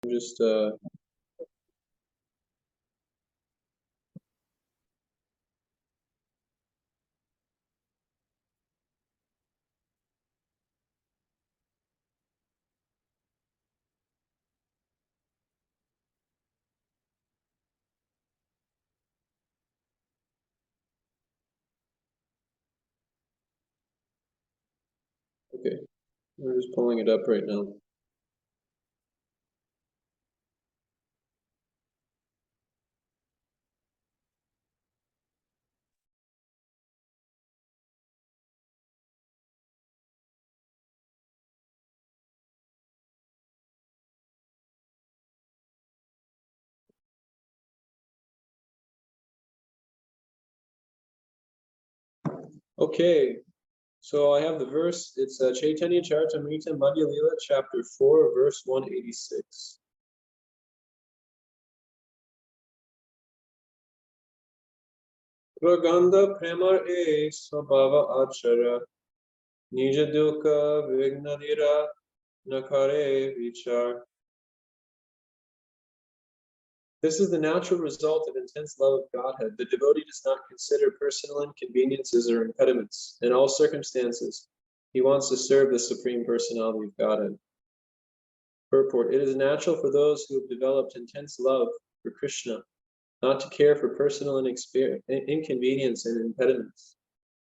Just okay, we're just pulling it up right now. Okay, so I have the verse. It's Chaitanya Charitamrita Madhya Lila, chapter 4, verse 186. Raganda Premar E Swabhava Achara Nija Dukkha Vignadira Nakare Vichar. This is the natural result of intense love of Godhead. The devotee does not consider personal inconveniences or impediments. In all circumstances, he wants to serve the Supreme Personality of Godhead. Purport: it is natural for those who have developed intense love for Krishna not to care for personal inconvenience and impediments.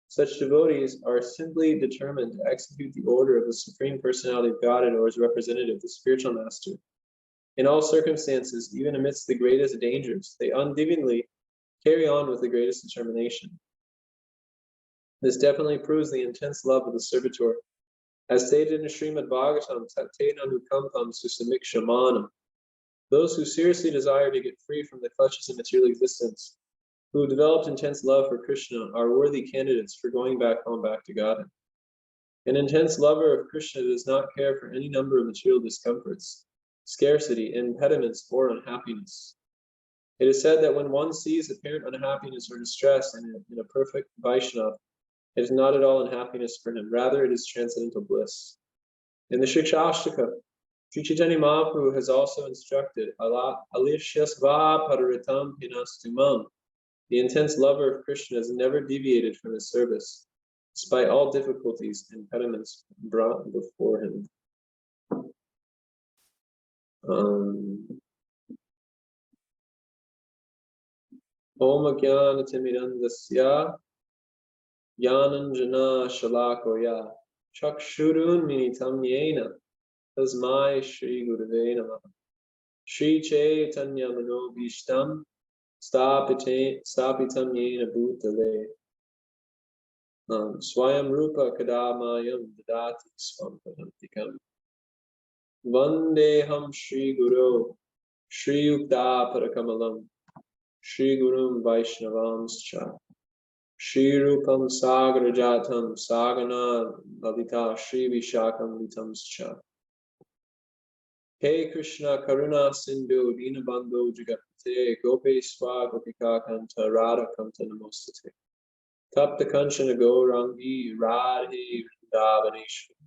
Such devotees are simply determined to execute the order of the Supreme Personality of Godhead or his representative, the spiritual master. In all circumstances, even amidst the greatest dangers, they undividedly carry on with the greatest determination. This definitely proves the intense love of the servitor. As stated in the Srimad Bhagavatam, Tattena Nukampam Susamikshamanam. Those who seriously desire to get free from the clutches of material existence, who have developed intense love for Krishna, are worthy candidates for going back home, back to Godhead. An intense lover of Krishna does not care for any number of material discomforts, scarcity, impediments, or unhappiness. It is said that when one sees apparent unhappiness or distress in a perfect Vaishnava, it is not at all unhappiness for him, rather it is transcendental bliss. In the Shikshashtaka, Sri Chaitanya Mahaprabhu has also instructed, Alishyasva pararitam pinastumam. The intense lover of Krishna has never deviated from his service, despite all difficulties and impediments brought before him. Om Jnana Timirandasya Jnananjana Shalakoya Chakshurun Minitam Yena Tasmai Shri Gurave Namaha Shri Chaitanya Manobhishtam Stapitam Yena Bhutale Swayam Rupa Kadamayam Dadati Swampadantikam Vandeham Shri Guru Shri Yukta Parakamalam Shri Gurum Vaishnavamscha Shri Rupam Sagrajatam Sagana Lalita Shri Vishakam Vitamscha. Hey Krishna Karuna Sindhu Dinabandhu Jagapate Gopeswa Gopika Kanta Radha Kanta Namostate Tapta Kanchana Gaurangi Radhe Vrindavaneshwari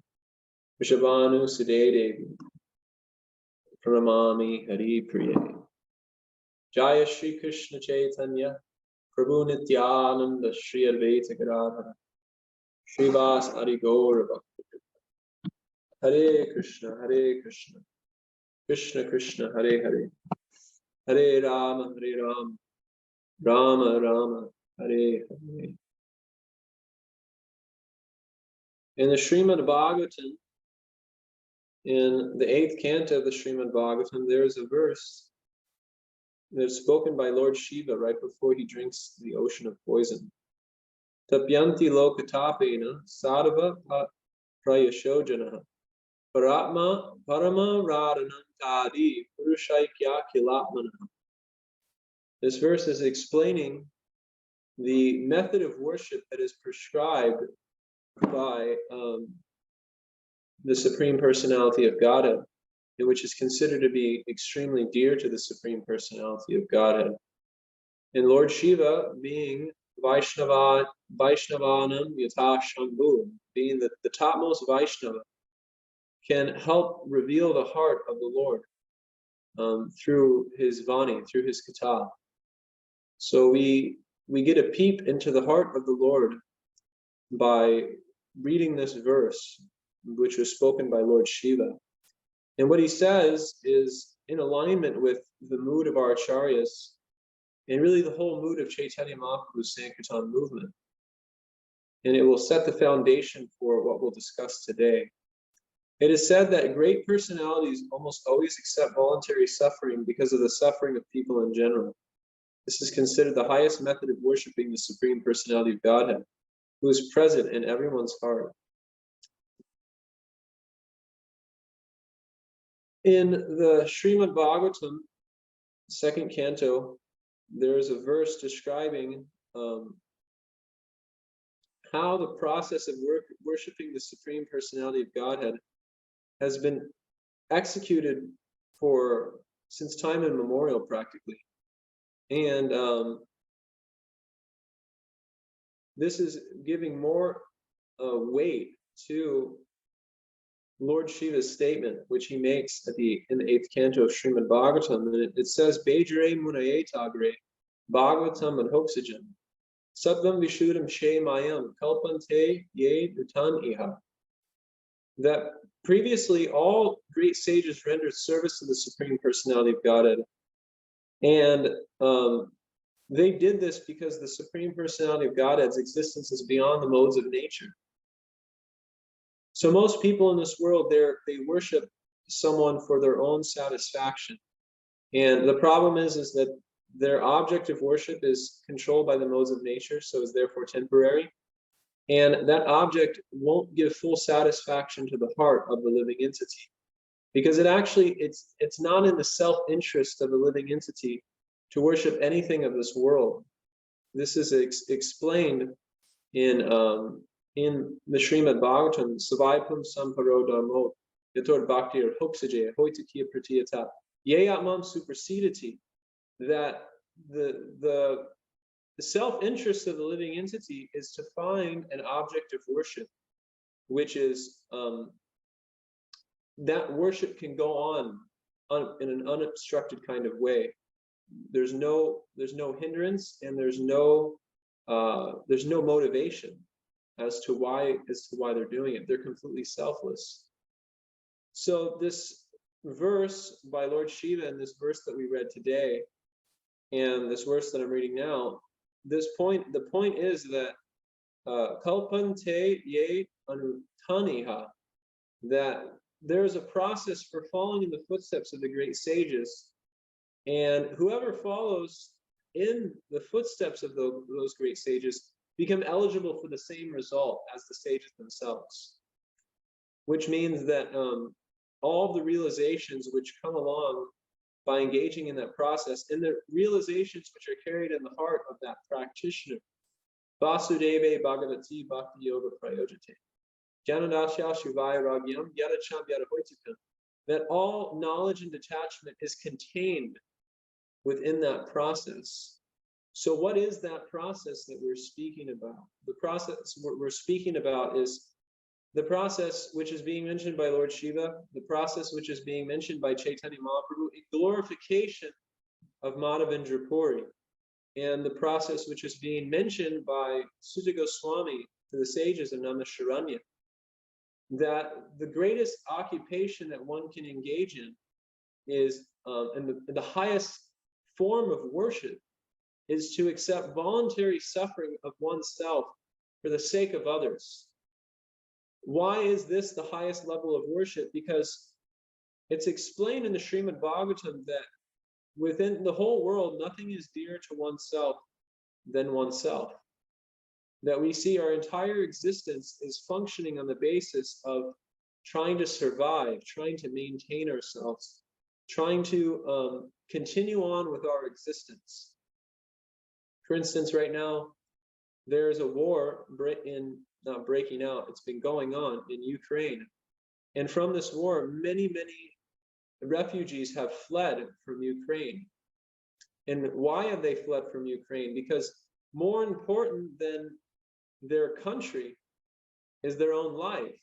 Vishabhanu Sudhe Devi Pranamami Hari Priye. Jaya Shri Krishna Chaitanya Prabhu Nityananda Shri Advaita Gadadhara Srivas Adi Gaura Bhakti. Hare Krishna Krishna Krishna Hare Hare Hare Rama Rama Rama Hare Hare. In the Srimad Bhagavatam, in the 8th canto of the Srimad Bhagavatam, there is a verse that's spoken by Lord Shiva right before he drinks the ocean of poison. Tapyanti lokatapena sadhava prayashojana paratma parama radhanantadi purushaikya kilatmana. This verse is explaining the method of worship that is prescribed by the Supreme Personality of Godhead, which is considered to be extremely dear to the Supreme Personality of Godhead. And Lord Shiva, being Vaishnavanam Yatha Shambhu, being the topmost Vaishnava, can help reveal the heart of the Lord. through his Vani, through his Katha. So we get a peep into the heart of the Lord by reading this verse, which was spoken by Lord Shiva. And what he says is in alignment with the mood of our acharyas, and really the whole mood of Chaitanya Mahaprabhu's Sankirtan movement. And it will set the foundation for what we'll discuss today. It is said that great personalities almost always accept voluntary suffering because of the suffering of people in general. This is considered the highest method of worshiping the Supreme Personality of Godhead, who is present in everyone's heart. In the Srimad Bhagavatam, second canto, there is a verse describing how the process of worshiping the Supreme Personality of Godhead has been executed since time immemorial, practically. And this is giving more weight to Lord Shiva's statement, which he makes in the 8th canto of Srimad Bhagavatam. And it says, Bejare Munaye Tagre, Bhagavatam Adhoksajam, Sattvam Vishuddham She Mayam, Kalpante Ye Utan Iha. That previously all great sages rendered service to the Supreme Personality of Godhead. And they did this because the Supreme Personality of Godhead's existence is beyond the modes of nature. So most people in this world, they worship someone for their own satisfaction. And the problem is that their object of worship is controlled by the modes of nature, so is therefore temporary. And that object won't give full satisfaction to the heart of the living entity. Because it's not in the self-interest of the living entity to worship anything of this world. This is explained in the Srimad Bhagavatam, Savaipum Samparo Dharmo, Yator Bhakti or Hoksaje, Hoitakiya Pratiyata, Yayatmam Supersedity, that the self-interest of the living entity is to find an object of worship, which is that worship can go on in an unobstructed kind of way. There's no hindrance, and there's no motivation as to why they're doing it. They're completely selfless. So this verse by Lord Shiva and this verse that we read today, and this verse that I'm reading now, the point is that kalpante ye anutaniha, that there's a process for following in the footsteps of the great sages, and whoever follows in the footsteps of those great sages become eligible for the same result as the sages themselves, which means that all of the realizations which come along by engaging in that process, and the realizations which are carried in the heart of that practitioner, Vasudeve Bhagavati Bhakti Yoga Prayojate, Janadasya Shivaya Ragyam Yadacham Yadahoitikam, that all knowledge and detachment is contained within that process. So what is that process that we're speaking about? The process we're speaking about is the process which is being mentioned by Lord Shiva, the process which is being mentioned by Chaitanya Mahaprabhu, a glorification of Mādhavendra Purī, and the process which is being mentioned by Sutta Goswami to the sages of Namasharanya, that the greatest occupation that one can engage in is, and the highest form of worship is to accept voluntary suffering of oneself for the sake of others. Why is this the highest level of worship? Because it's explained in the Srimad Bhagavatam that within the whole world, nothing is dearer to oneself than oneself. That we see our entire existence is functioning on the basis of trying to survive, trying to maintain ourselves, trying to continue on with our existence. For instance, right now, there's a war not breaking out, it's been going on in Ukraine. And from this war, many, many refugees have fled from Ukraine. And why have they fled from Ukraine? Because more important than their country is their own life.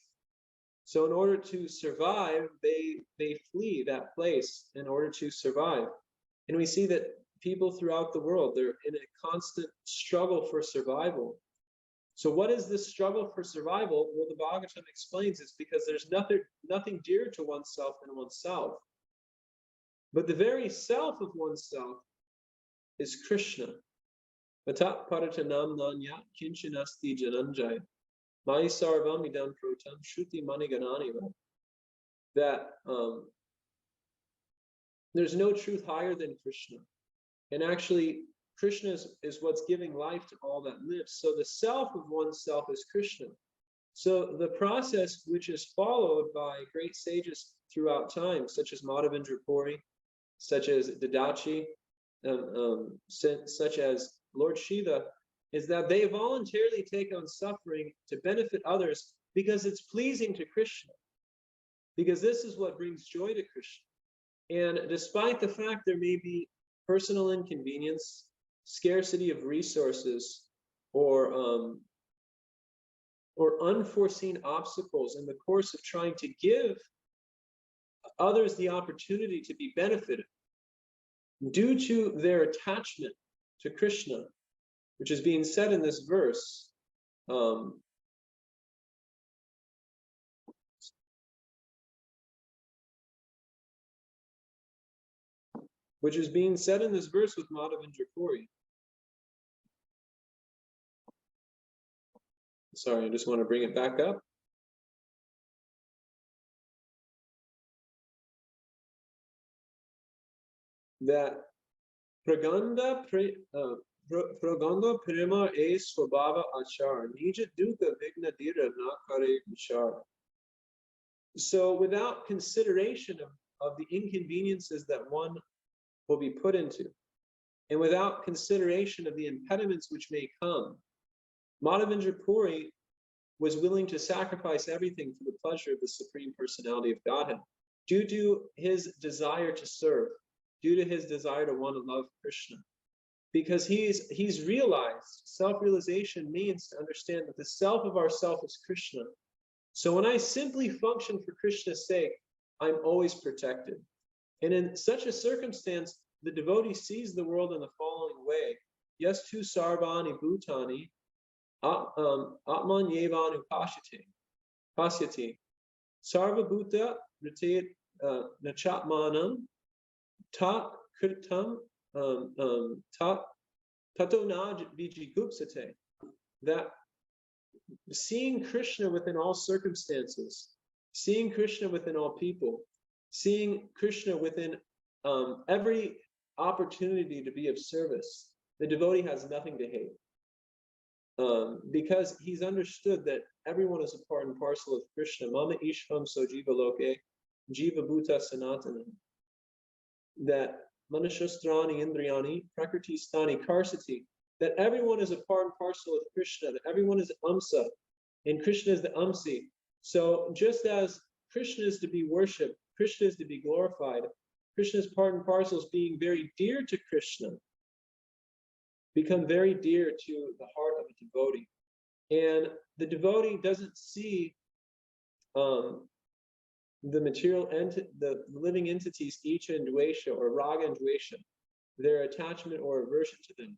So in order to survive, they flee that place in order to survive. And we see that people throughout the world, they're in a constant struggle for survival. So what is this struggle for survival? Well, the Bhagavatam explains it's because there's nothing dear to oneself than oneself. But the very self of oneself is Krishna. Matat paratanam nanya kinchinasti jananjaya. Mai sarvam idam protam shruti manigananiva. That there's no truth higher than Krishna. And actually, Krishna is what's giving life to all that lives. So the self of oneself is Krishna. So the process which is followed by great sages throughout time, such as Mādhavendra Purī, such as Dadachi, such as Lord Shiva, is that they voluntarily take on suffering to benefit others because it's pleasing to Krishna. Because this is what brings joy to Krishna. And despite the fact there may be personal inconvenience, scarcity of resources, or unforeseen obstacles in the course of trying to give others the opportunity to be benefited, due to their attachment to Krishna, which is being said in this verse, which is being said in this verse with Mādhavendra Purī. Sorry, I just want to bring it back up. That praganda prema e swabhava achar nija dukkha vigna dira na kare vichar. So without consideration of the inconveniences that one will be put into, and without consideration of the impediments which may come, Mādhavendra Purī was willing to sacrifice everything for the pleasure of the Supreme Personality of Godhead, due to his desire to serve, due to his desire to want to love Krishna. Because he's realized, self-realization means to understand that the self of ourself is Krishna. So when I simply function for Krishna's sake, I'm always protected. And in such a circumstance, the devotee sees the world in the following way. Yes, tu sarvani bhutani atman yevanu pasyati. Sarva bhuta rite nachatmanam ta kritam tato na vijigupsate. That seeing Krishna within all circumstances, seeing Krishna within all people, seeing Krishna within every opportunity to be of service, the devotee has nothing to hate. Because he's understood that everyone is a part and parcel of Krishna. Mama ishvam so jiva loke, jiva bhuta sanatana. That manushastrani indriyani, prakriti stani karsati. That everyone is a part and parcel of Krishna, that everyone is Amsa, and Krishna is the Amsi. So just as Krishna is to be worshipped, Krishna is to be glorified, Krishna's part and parcels being very dear to Krishna, become very dear to the heart of a devotee. And the devotee doesn't see the material the living entities, Icha and Dvesha, or Raga and Dvesha, their attachment or aversion to them.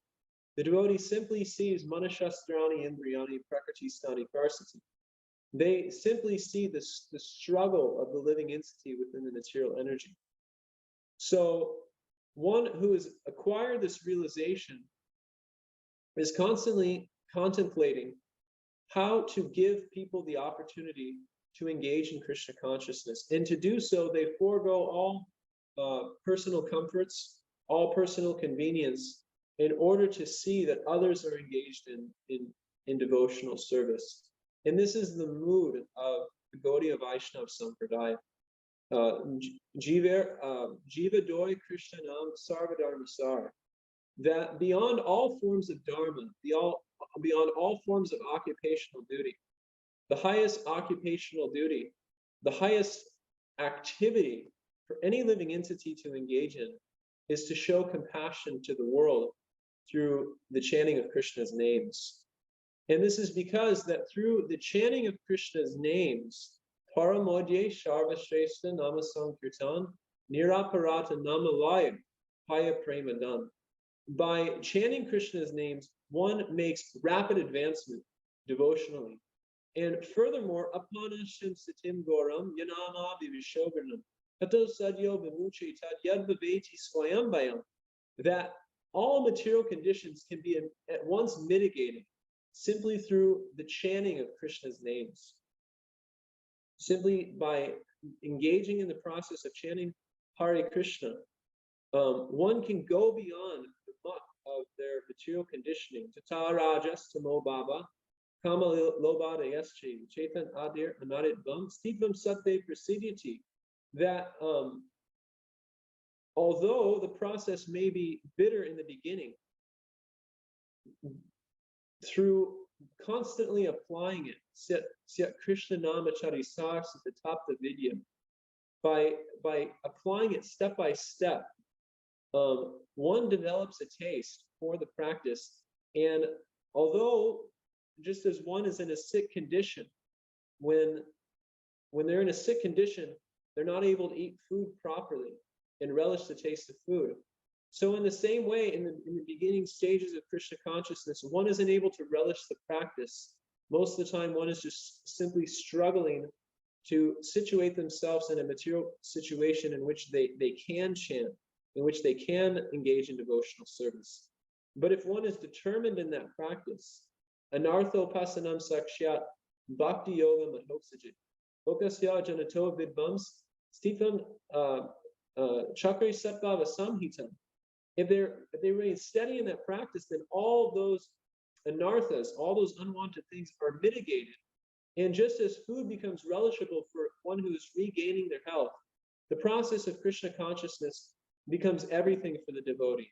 The devotee simply sees Manashastrani Indriyani Prakriti Stani Karsati. They simply see the struggle of the living entity within the material energy. So one who has acquired this realization is constantly contemplating how to give people the opportunity to engage in Krishna consciousness. And to do so, they forego all personal comforts, all personal convenience, in order to see that others are engaged in devotional service. And this is the mood of the Gaudiya Vaishnava Sampradaya. Jiva doi Krishna nam sarvadharma sar. That beyond all forms of dharma, beyond all forms of occupational duty, the highest occupational duty, the highest activity for any living entity to engage in is to show compassion to the world through the chanting of Krishna's names. And this is because that through the chanting of Krishna's names, Paramodye Sharvashrestha Nama Sankirtan Niraparata Nama Laya Paya Premanam. By chanting Krishna's names, one makes rapid advancement devotionally. And furthermore, Apanashim Sitim Goram Yanama Vivishoganam Tato Sadyo Vimuchi Tat Yad Viveti Swayambayam, that all material conditions can be at once mitigated simply through the chanting of Krishna's names. Simply by engaging in the process of chanting Hare Krishna, one can go beyond the muck of their material conditioning. Tata Rajas Tamo Baba, Kama Lobada Yeschi, Chaitan Adir Anarit Bum, Stipam Sate Prasidyati, that although the process may be bitter in the beginning, through constantly applying it, Syat Krishna Nama Charisar Satapta Vidya, by applying it step by step, one develops a taste for the practice. And although, just as one is in a sick condition, when they're in a sick condition, they're not able to eat food properly and relish the taste of food. So in the same way, in the beginning stages of Krishna consciousness, one isn't able to relish the practice. Most of the time, one is just simply struggling to situate themselves in a material situation in which they can chant, in which they can engage in devotional service. But if one is determined in that practice, anartho pasanam sakshyat bhakti yoga madhoksajit, okasya janato vidvams sthitham chakri sattva samhitam. If they remain steady in that practice, then all those anarthas, all those unwanted things are mitigated. And just as food becomes relishable for one who is regaining their health, the process of Krishna consciousness becomes everything for the devotee.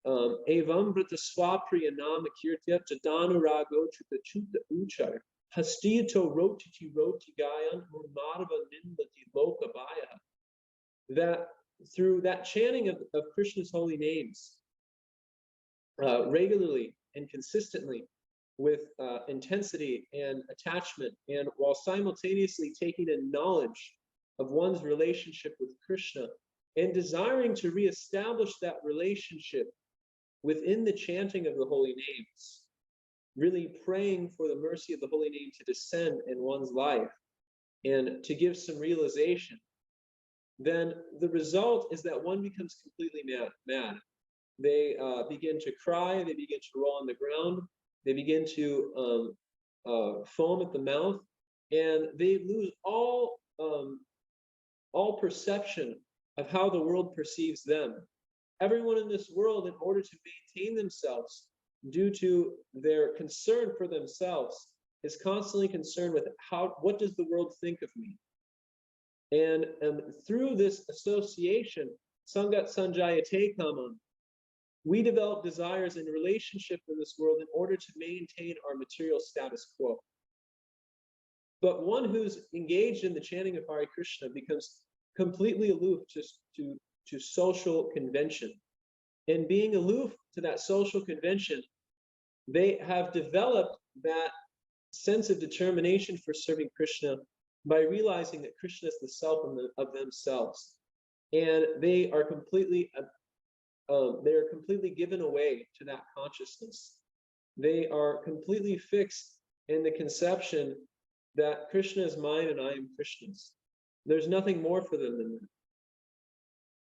Evam brita swapriya nama kirtya jadanu rago chuta uchar hastiyato rotiti roti gayan madhava nindati lokabaya. That through that chanting of Krishna's holy names regularly and consistently, with intensity and attachment, and while simultaneously taking in knowledge of one's relationship with Krishna and desiring to reestablish that relationship within the chanting of the holy names, really praying for the mercy of the holy name to descend in one's life and to give some realization, then the result is that one becomes completely mad. They begin to cry, they begin to roll on the ground, they begin to foam at the mouth, and they lose all perception of how the world perceives them. Everyone in this world, in order to maintain themselves due to their concern for themselves, is constantly concerned with what does the world think of me? And through this association, Sangat Sanjayate Kamam, we develop desires in relationship with this world in order to maintain our material status quo. But one who's engaged in the chanting of Hare Krishna becomes completely aloof to social convention. And being aloof to that social convention, they have developed that sense of determination for serving Krishna by realizing that Krishna is the self of themselves. And they are completely given away to that consciousness. They are completely fixed in the conception that Krishna is mine and I am Krishna's. There's nothing more for them than that.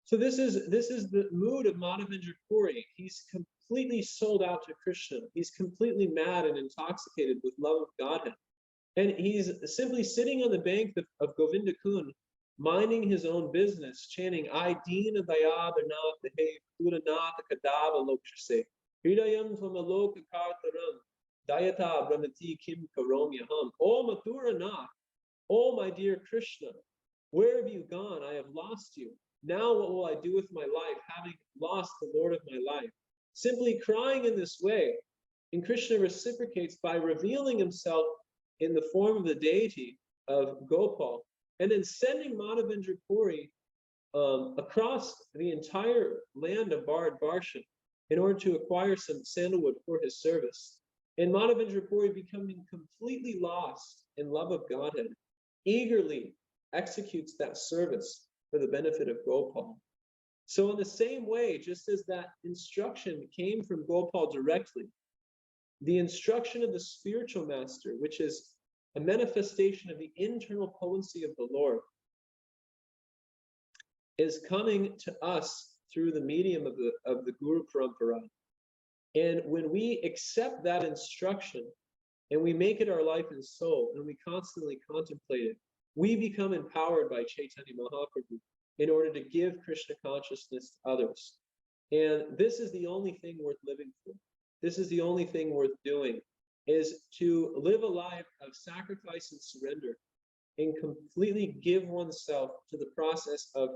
So this is the mood of Mādhavendra Purī. He's completely sold out to Krishna. He's completely mad and intoxicated with love of Godhead. And he's simply sitting on the bank of Govinda Kund, minding his own business, chanting, I Dina Dayabanath Dehe Puranatha Kadava Lokshase, Hridayam Tvamaloka Kartaram, Dayata Brahmati Kim Karomyaham. Oh Mathuranath, oh my dear Krishna, where have you gone? I have lost you. Now what will I do with my life, having lost the Lord of my life? Simply crying in this way, and Krishna reciprocates by revealing himself in the form of the deity of Gopal, and then sending Mādhavendra Purī across the entire land of Bharatvarsha in order to acquire some sandalwood for his service. And Mādhavendra Purī becoming completely lost in love of Godhead. eagerly executes that service for the benefit of Gopal. So in the same way, just as that instruction came from Gopal directly, the instruction of the spiritual master, which is a manifestation of the internal potency of the Lord, is coming to us through the medium of the Guru Parampara. And when we accept that instruction and we make it our life and soul, and we constantly contemplate it, we become empowered by Chaitanya Mahaprabhu in order to give Krishna consciousness to others. And this is the only thing worth living for. This is the only thing worth doing, is to live a life of sacrifice and surrender and completely give oneself to the process of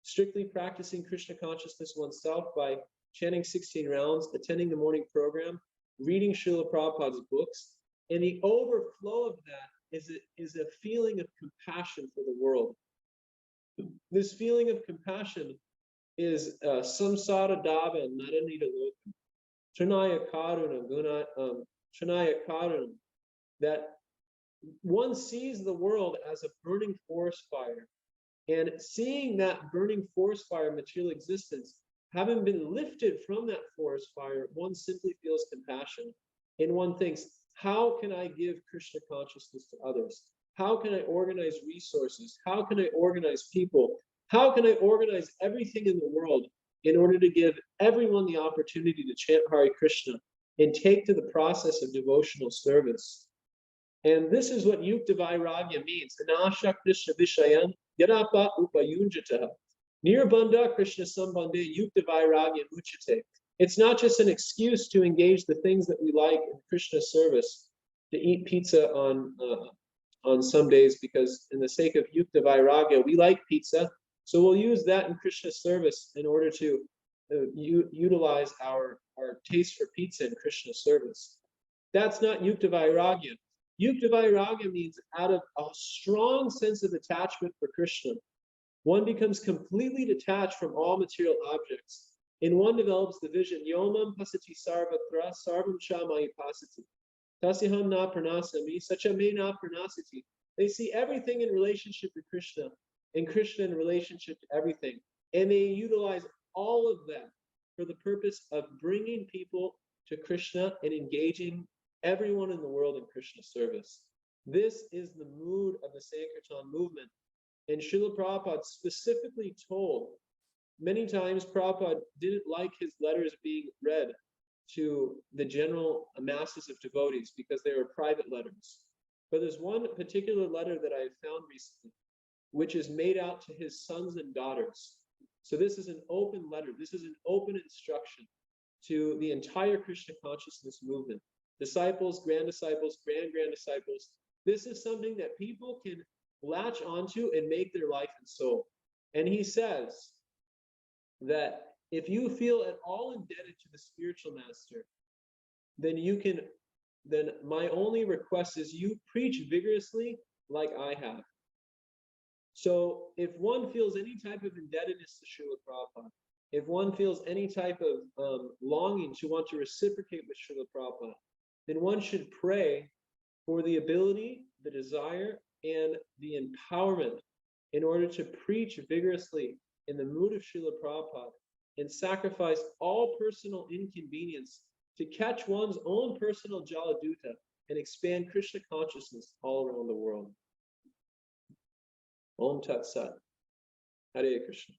strictly practicing Krishna consciousness oneself by chanting 16 rounds, attending the morning program, reading Srila Prabhupada's books, and the overflow of that is a feeling of compassion for the world. This feeling of compassion is samsara dava naranita lokam, trinaya karuna, that one sees the world as a burning forest fire, and seeing that burning forest fire material existence, having been lifted from that forest fire, one simply feels compassion, and one thinks, how can I give Krishna consciousness to others? How can I organize resources? How can I organize people? How can I organize everything in the world in order to give everyone the opportunity to chant Hare Krishna and take to the process of devotional service? And this is what Yukta Vairagya means. Anasha Krishna Vishayan Yadapa Upayunjataha. Nirbandha Krishna Sambandhe Yukta Vairagya Uchate. It's not just an excuse to engage the things that we like in Krishna service, to eat pizza on some days, because in the sake of Yukta Vairagya, we like pizza, so we'll use that in Krishna service in order to utilize our taste for pizza in Krishna service. That's not Yukta Vairagya. Yukta Vairagya means out of a strong sense of attachment for Krishna, one becomes completely detached from all material objects, and one develops the vision, Yomam pasati sarvatra sarvam shamai pasati. Tasiham na pranasami, sacha me na pranasati. They see everything in relationship to Krishna, and Krishna in relationship to everything. And they utilize all of that for the purpose of bringing people to Krishna and engaging everyone in the world in Krishna service. This is the mood of the Sankirtan movement. And Srila Prabhupada specifically told, many times Prabhupada didn't like his letters being read to the general masses of devotees because they were private letters. But there's one particular letter that I found recently, which is made out to his sons and daughters. So this is an open letter. This is an open instruction to the entire Krishna consciousness movement. Disciples, grand disciples, grand disciples. This is something that people can latch onto and make their life and soul. And he says that if you feel at all indebted to the spiritual master, then my only request is you preach vigorously like I have. So if one feels any type of indebtedness to Srila Prabhupada, if one feels any type of longing to want to reciprocate with Srila Prabhupada, then one should pray for the ability, the desire, and the empowerment in order to preach vigorously in the mood of Srila Prabhupada and sacrifice all personal inconvenience to catch one's own personal Jaladuta and expand Krishna consciousness all around the world. Om Tat Sat. Hare Krishna.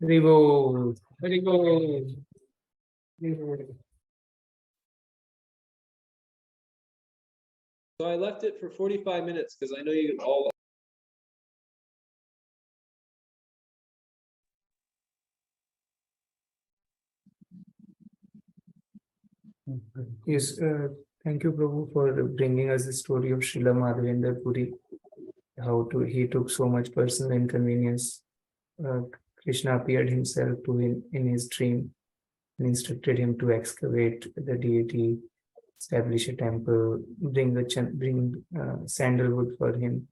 Haribo. Haribo. So I left it for 45 minutes because I know you all. Yes, thank you, Prabhu, for bringing us the story of Srila Mādhavendra Purī, how he took so much personal inconvenience. Krishna appeared himself to him in his dream and instructed him to excavate the deity, establish a temple, bring sandalwood for him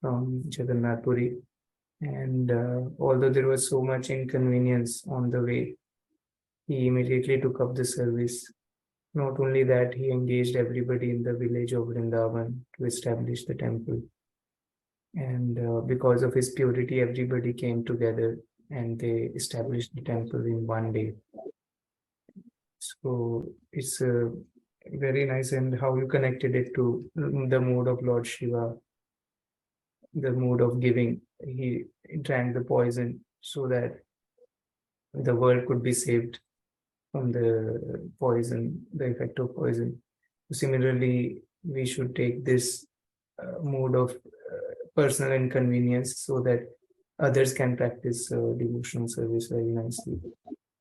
from Jagannath Puri. And although there was so much inconvenience on the way, he immediately took up the service Not only that, he engaged everybody in the village of Vrindavan to establish the temple. And because of his purity, everybody came together and they established the temple in one day. So it's very nice, and how you connected it to the mood of Lord Shiva, the mood of giving. He drank the poison so that the world could be saved from the poison, the effect of poison. Similarly, we should take this mode of personal inconvenience so that others can practice devotional service very nicely.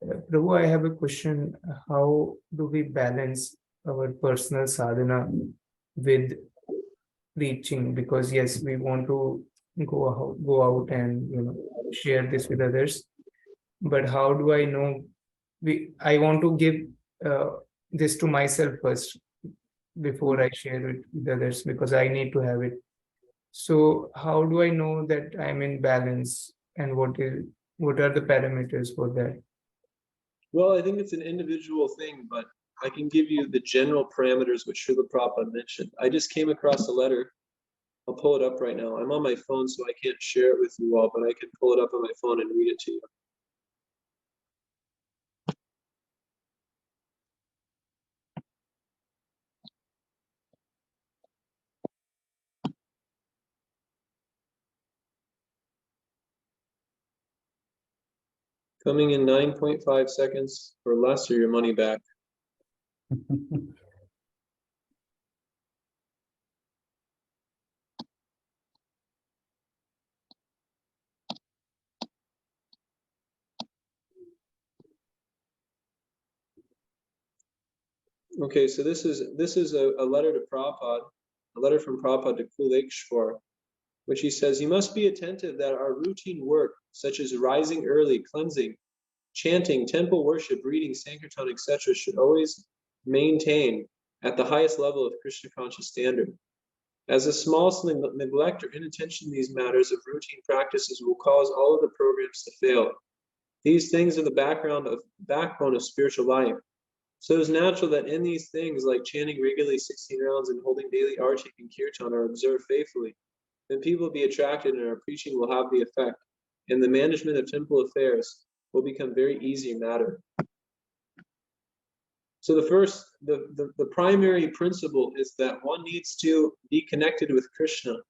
Prabhu, I have a question. How do we balance our personal sadhana with preaching? Because yes, we want to go out and share this with others. But how do I know? I want to give this to myself first before I share it with others, because I need to have it. So how do I know that I'm in balance, and what are the parameters for that? Well, I think it's an individual thing, but I can give you the general parameters which Srila Prabhupada mentioned. I just came across a letter. I'll pull it up right now. I'm on my phone, so I can't share it with you all, but I can pull it up on my phone and read it to you. Coming in 9.5 seconds or less, or your money back. Okay, so this is a letter to Prabhupada, a letter from Prabhupada to Kulekshwar, which he says, "You must be attentive that our routine work, such as rising early, cleansing, chanting, temple worship, reading, Sankirtan, etc., should always maintain at the highest level of Krishna conscious standard. As a small neglect or inattention to these matters of routine practices will cause all of the programs to fail. These things are the backbone of spiritual life. So it's natural that in these things, like chanting regularly 16 rounds and holding daily arti and kirtan, are observed faithfully, then people will be attracted and our preaching will have the effect, and the management of temple affairs will become very easy matter." So the primary principle is that one needs to be connected with Krishna,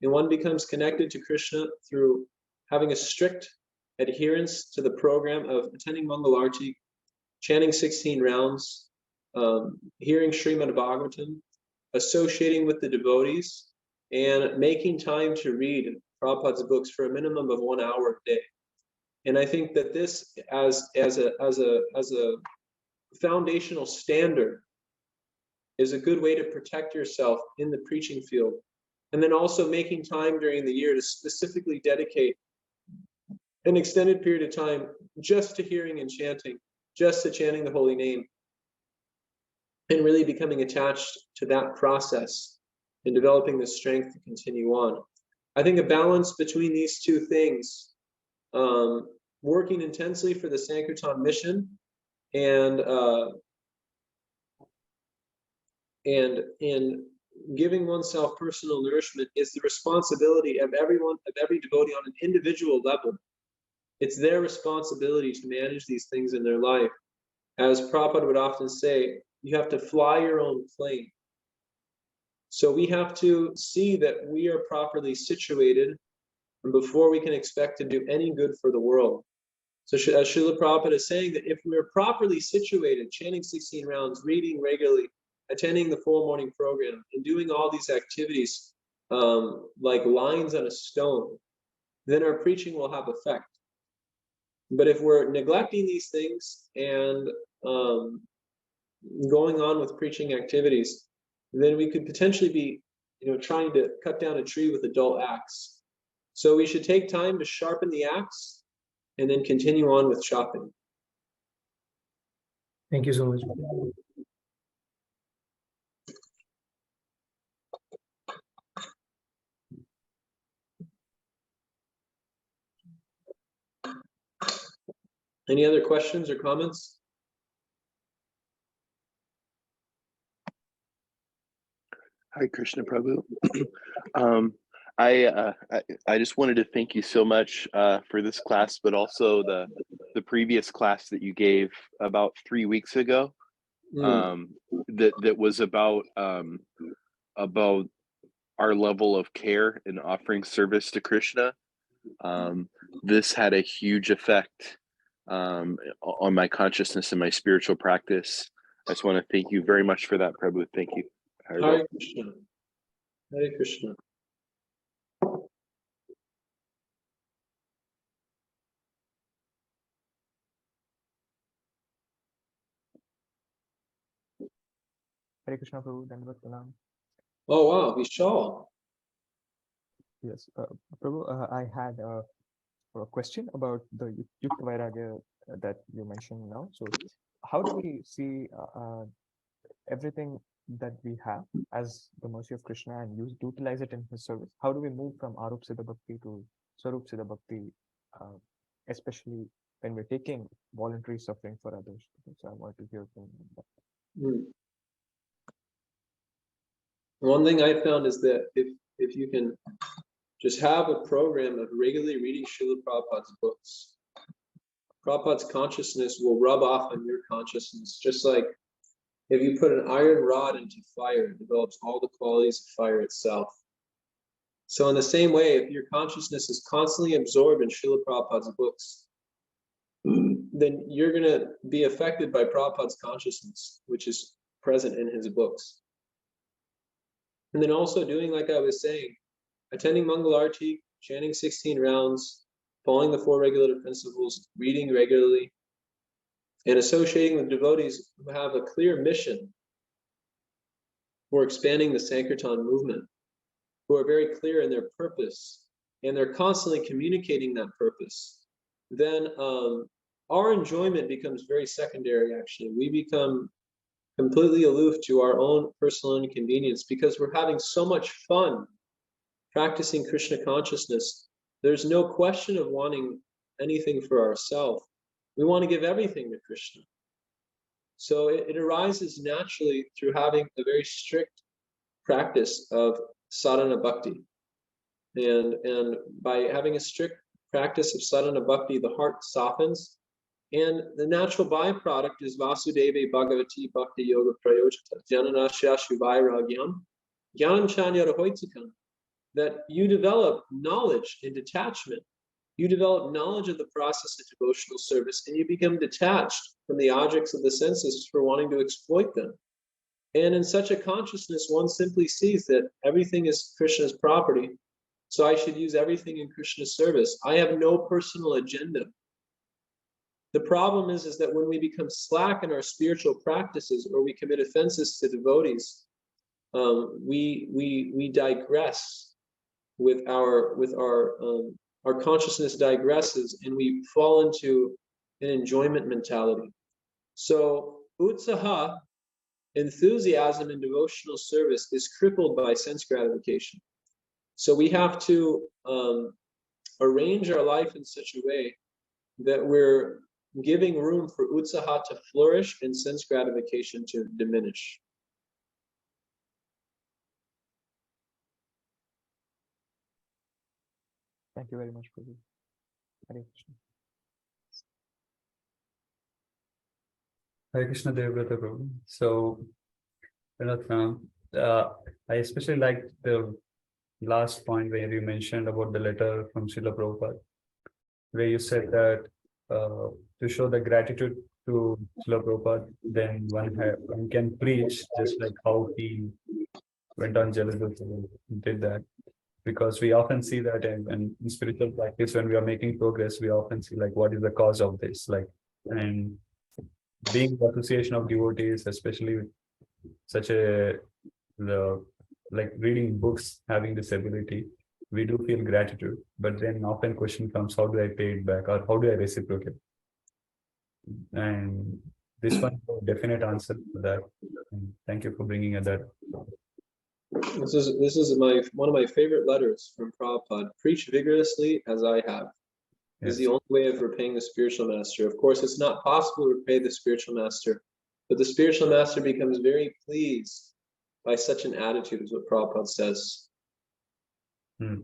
and one becomes connected to Krishna through having a strict adherence to the program of attending Mangalarti, chanting 16 rounds, hearing Srimad Bhagavatam, associating with the devotees, and making time to read Prabhupada's books for a minimum of 1 hour a day. And I think that this, as a foundational standard, is a good way to protect yourself in the preaching field. And then also making time during the year to specifically dedicate an extended period of time just to hearing and chanting, just to chanting the holy name, and really becoming attached to that process and developing the strength to continue on. I think a balance between these two things, working intensely for the Sankirtan mission and giving oneself personal nourishment, is the responsibility of everyone, of every devotee on an individual level. It's their responsibility to manage these things in their life. As Prabhupada would often say, you have to fly your own plane. So we have to see that we are properly situated before we can expect to do any good for the world. So as Srila Prabhupada is saying, that if we're properly situated, chanting 16 rounds, reading regularly, attending the full morning program, and doing all these activities like lines on a stone, then our preaching will have effect. But if we're neglecting these things and going on with preaching activities, then we could potentially be, trying to cut down a tree with a dull axe. So we should take time to sharpen the axe and then continue on with chopping. Thank you so much. Any other questions or comments? Hi, Krishna Prabhu. I just wanted to thank you so much for this class, but also the previous class that you gave about 3 weeks ago. That was about our level of care in offering service to Krishna. This had a huge effect on my consciousness and my spiritual practice. I just want to thank you very much for that, Prabhu. Thank you. Hare Krishna. Hare Krishna. Hare Krishna Prabhu, Dandavat Pranam. Oh wow, Vishal. Yes, Prabhu, I had a question about the Yukta Vairagya that you mentioned now. So, how do we see everything that we have as the mercy of Krishna and utilize it in his service? How do we move from Arup Siddha Bhakti to Swarup Siddha Bhakti, especially when we're taking voluntary suffering for others? So, I want to hear from that. One thing I found is that if you can just have a program of regularly reading Srila Prabhupada's books, Prabhupada's consciousness will rub off on your consciousness, just like if you put an iron rod into fire, it develops all the qualities of fire itself. So in the same way, if your consciousness is constantly absorbed in Srila Prabhupada's books, then you're going to be affected by Prabhupada's consciousness, which is present in his books. And then also doing, like I was saying, attending Mangal Arati, chanting 16 rounds, following the 4 regulative principles, reading regularly, and associating with devotees who have a clear mission for expanding the Sankirtan movement, who are very clear in their purpose, and they're constantly communicating that purpose, then our enjoyment becomes very secondary, actually. We become completely aloof to our own personal inconvenience because we're having so much fun practicing Krishna consciousness. There's no question of wanting anything for ourselves. We want to give everything to Krishna. So it arises naturally through having a very strict practice of sadhana bhakti. And by having a strict practice of sadhana bhakti, the heart softens. And the natural byproduct is Vasudeve Bhagavati Bhakti Yoga Prayojita, Jananashya Shuvairagyam, Gyanam Chanyara Hoitsukan, that you develop knowledge and detachment. You develop knowledge of the process of devotional service, and you become detached from the objects of the senses for wanting to exploit them. And in such a consciousness, one simply sees that everything is Krishna's property, so I should use everything in Krishna's service. I have no personal agenda. The problem is that when we become slack in our spiritual practices or we commit offenses to devotees, we digress with our consciousness digresses and we fall into an enjoyment mentality. So utsaha, enthusiasm in devotional service, is crippled by sense gratification. So we have to arrange our life in such a way that we're giving room for utsaha to flourish and sense gratification to diminish. Thank you very much, Prabhu. Hare Krishna. Hare Krishna, Devavrata Prabhu. So, I especially liked the last point where you mentioned about the letter from Srila Prabhupada, where you said that to show the gratitude to Srila Prabhupada, then one can preach just like how he went on Jaladurga and did that. Because we often see that in spiritual practice, when we are making progress, we often see like what is the cause of this, like, and being the association of devotees, especially like reading books, having this ability, we do feel gratitude. But then often question comes, how do I pay it back, or how do I reciprocate? And this one is a definite answer to that. And thank you for bringing that. This is one of my favorite letters from Prabhupada. Preach vigorously as I have. Is the only way of repaying the spiritual master. Of course, it's not possible to repay the spiritual master, but the spiritual master becomes very pleased by such an attitude, is what Prabhupada says. Hmm.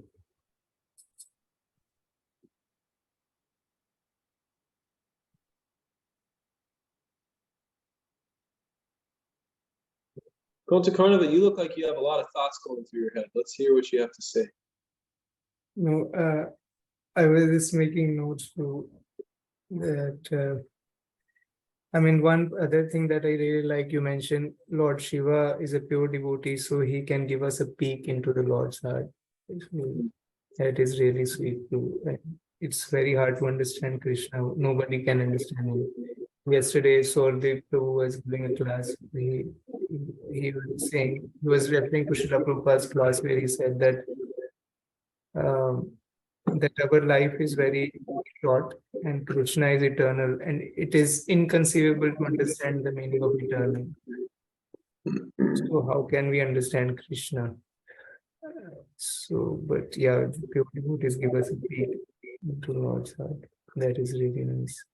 Kontakarnava, you look like you have a lot of thoughts going through your head. Let's hear what you have to say. No, I was just making notes to that. I mean, one other thing that I really like, you mentioned Lord Shiva is a pure devotee, so he can give us a peek into the Lord's heart. That is really sweet too. And it's very hard to understand Krishna. Nobody can understand him. Yesterday, Sordeep Prabhu was giving a class. He was saying, he was referring to Srila Prabhupada's class where he said that that our life is very short and Krishna is eternal, and it is inconceivable to understand the meaning of eternal. So how can we understand Krishna? So, but yeah, the pure devotees give us a peek into Lord's heart. That is really nice.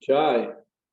Jai.